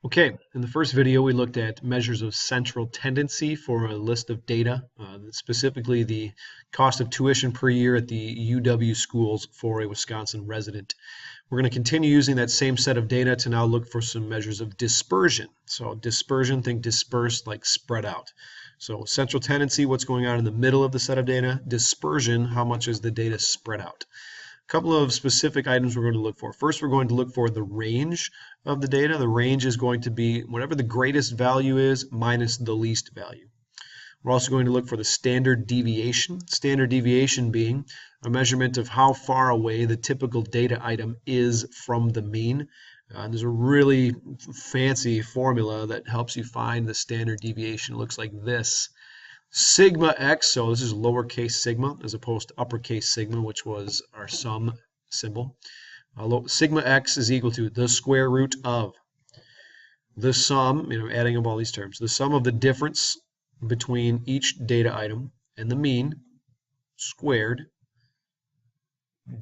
Okay, in the first video we looked at measures of central tendency for a list of data, specifically the cost of tuition per year at the UW schools for a Wisconsin resident. We're going to continue using that same set of data to now look for some measures of dispersion. So dispersion, think dispersed, like spread out. So central tendency, what's going on in the middle of the set of data. Dispersion, how much is the data spread out. A couple of specific items we're going to look for. First, we're going to look for the range of the data. The range is going to be whatever the greatest value is minus the least value. We're also going to look for the standard deviation. Standard deviation being a measurement of how far away the typical data item is from the mean. There's a really fancy formula that helps you find the standard deviation. It looks like this. Sigma x, so this is lowercase sigma as opposed to uppercase sigma, which was our sum symbol. Sigma x is equal to the square root of the sum, adding up all these terms, the sum of the difference between each data item and the mean squared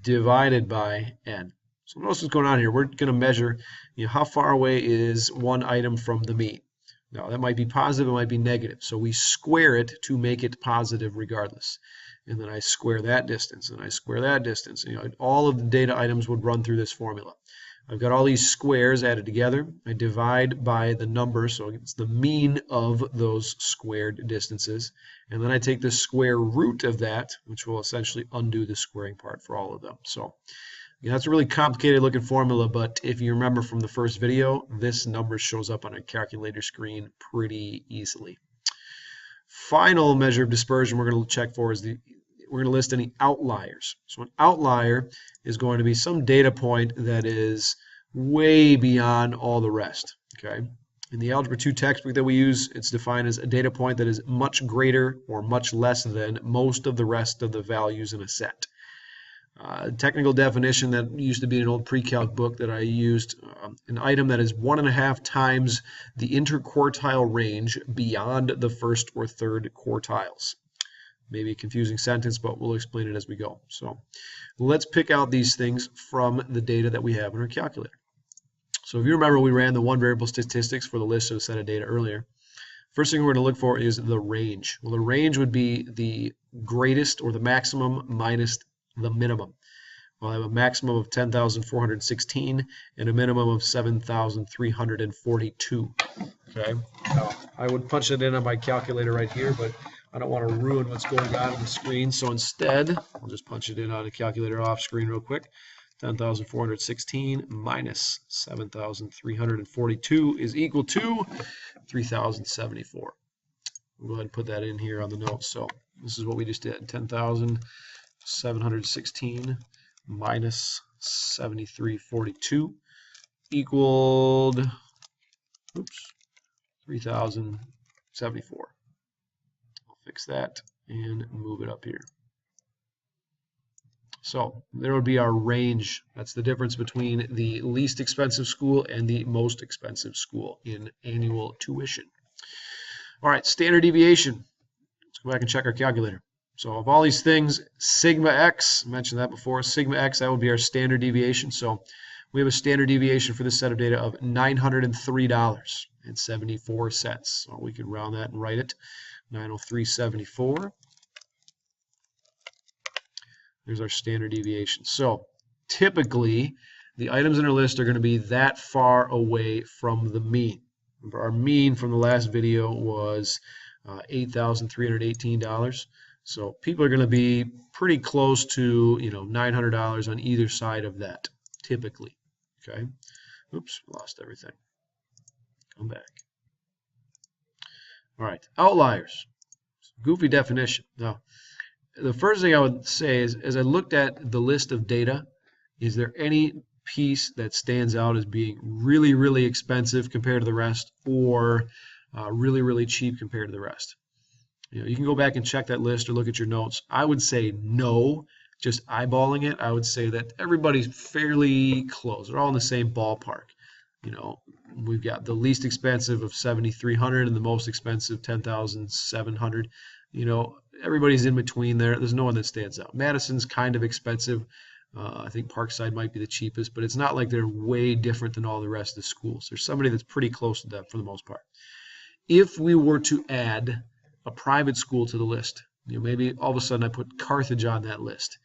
divided by n. So notice what's going on here. We're going to measure how far away is one item from the mean. Now, that might be positive, it might be negative. So we square it to make it positive regardless. And then I square that distance, and I square that distance. All of the data items would run through this formula. I've got all these squares added together. I divide by the number, so it's the mean of those squared distances. And then I take the square root of that, which will essentially undo the squaring part for all of them. So that's a really complicated looking formula, but if you remember from the first video, this number shows up on a calculator screen pretty easily. Final measure of dispersion we're going to check for is we're going to list any outliers. So an outlier is going to be some data point that is way beyond all the rest. Okay. In the Algebra 2 textbook that we use, it's defined as a data point that is much greater or much less than most of the rest of the values in a set. Technical definition that used to be in an old pre-calc book that I used, an item that is 1.5 times the interquartile range beyond the first or third quartiles. Maybe a confusing sentence, but we'll explain it as we go. So let's pick out these things from the data that we have in our calculator. So if you remember, we ran the one variable statistics for the list of a set of data earlier. First thing we're going to look for is the range. Well, the range would be the greatest or the maximum minus the minimum. Well, I have a maximum of 10,416 and a minimum of 7,342. Okay, now I would punch it in on my calculator right here, but I don't want to ruin what's going on the screen, so instead I'll just punch it in on a calculator off screen real quick. 10,416 minus 7,342 is equal to 3,074. We'll go ahead and put that in here on the notes. So this is what we just did. 10,716 minus 7342 equaled 3,074. I'll fix that and move it up here. So there would be our range. That's the difference between the least expensive school and the most expensive school in annual tuition. All right, standard deviation. Let's go back and check our calculator. So of all these things, sigma x, I mentioned that before, sigma x, that would be our standard deviation. So we have a standard deviation for this set of data of $903.74. So we can round that and write it, 903.74. There's our standard deviation. So typically, the items in our list are going to be that far away from the mean. Remember, our mean from the last video was $8,318. So people are going to be pretty close to, $900 on either side of that, typically. Okay. Oops, lost everything. Come back. All right, outliers. Goofy definition. Now, the first thing I would say is, as I looked at the list of data, is there any piece that stands out as being really, really expensive compared to the rest, or really, really cheap compared to the rest? You can go back and check that list or look at your notes. I would say no. Just eyeballing it, I would say that everybody's fairly close. They're all in the same ballpark. We've got the least expensive of 7,300 and the most expensive 10,700. Everybody's in between there. There's no one that stands out. Madison's kind of expensive. I think Parkside might be the cheapest, but it's not like they're way different than all the rest of the schools. There's somebody that's pretty close to them for the most part. If we were to add a private school to the list, maybe all of a sudden I put Carthage on that list.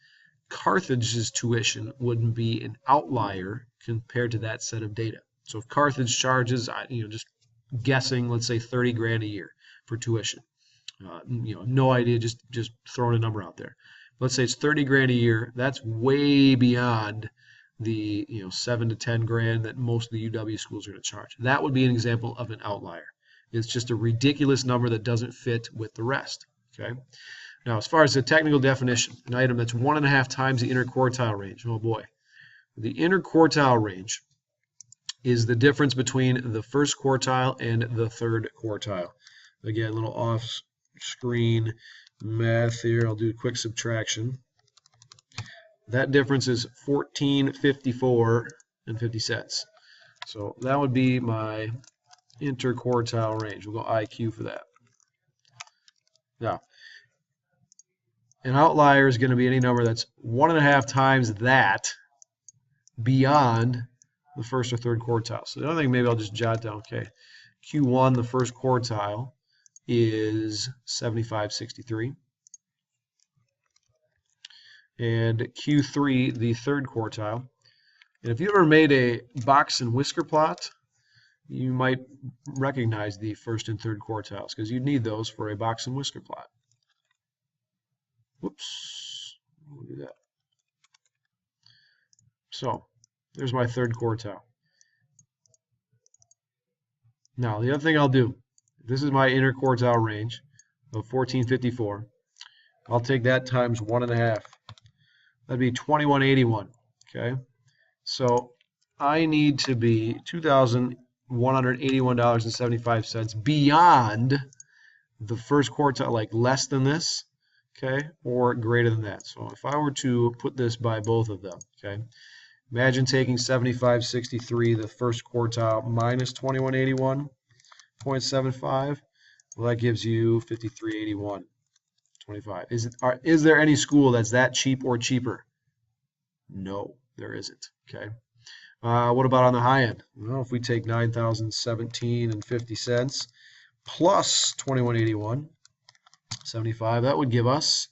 Carthage's tuition wouldn't be an outlier compared to that set of data. So if Carthage charges, just guessing, let's say 30 grand a year for tuition. No idea, just throwing a number out there. Let's say it's 30 grand a year. That's way beyond the 7 to 10 grand that most of the UW schools are going to charge. That would be an example of an outlier. It's just a ridiculous number that doesn't fit with the rest. Okay. Now, as far as the technical definition, an item that's 1.5 times the interquartile range. Oh boy. The interquartile range is the difference between the first quartile and the third quartile. Again, a little off-screen math here. I'll do a quick subtraction. That difference is $14.54 and 50 cents. So that would be my interquartile range. We'll go IQ for that. Now, an outlier is going to be any number that's 1.5 times that beyond the first or third quartile. So the other thing, maybe I'll just jot down, okay, Q1, the first quartile, is 75.63. And Q3, the third quartile. And if you ever made a box and whisker plot, you might recognize the first and third quartiles because you'd need those for a box and whisker plot. Whoops, we'll do that. So there's my third quartile. Now the other thing I'll do, this is my interquartile range of 1454. I'll take that times 1.5. That'd be 2181. Okay, so I need to be $2,181.75 beyond the first quartile, like less than this, okay, or greater than that. So if I were to put this by both of them, okay, imagine taking 75.63, the first quartile, minus 2181.75. Well, that gives you 5381.25. Is there any school that's that cheap or cheaper? No, there isn't. Okay. What about on the high end? Well, if we take 9,017 and 50 cents plus 2181.75, that would give us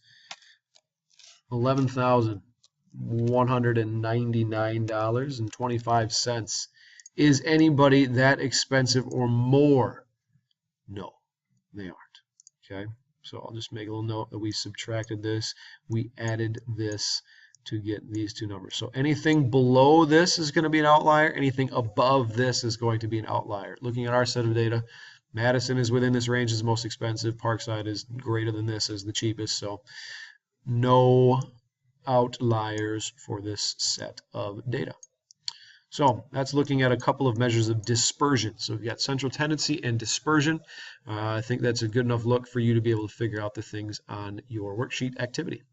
$11,199.25. Is anybody that expensive or more? No, they aren't. Okay, so I'll just make a little note that we subtracted this, we added this to get these two numbers. So anything below this is going to be an outlier. Anything above this is going to be an outlier. Looking at our set of data, Madison is within this range as the most expensive. Parkside is greater than this as the cheapest. So no outliers for this set of data. So that's looking at a couple of measures of dispersion. So we've got central tendency and dispersion. I think that's a good enough look for you to be able to figure out the things on your worksheet activity.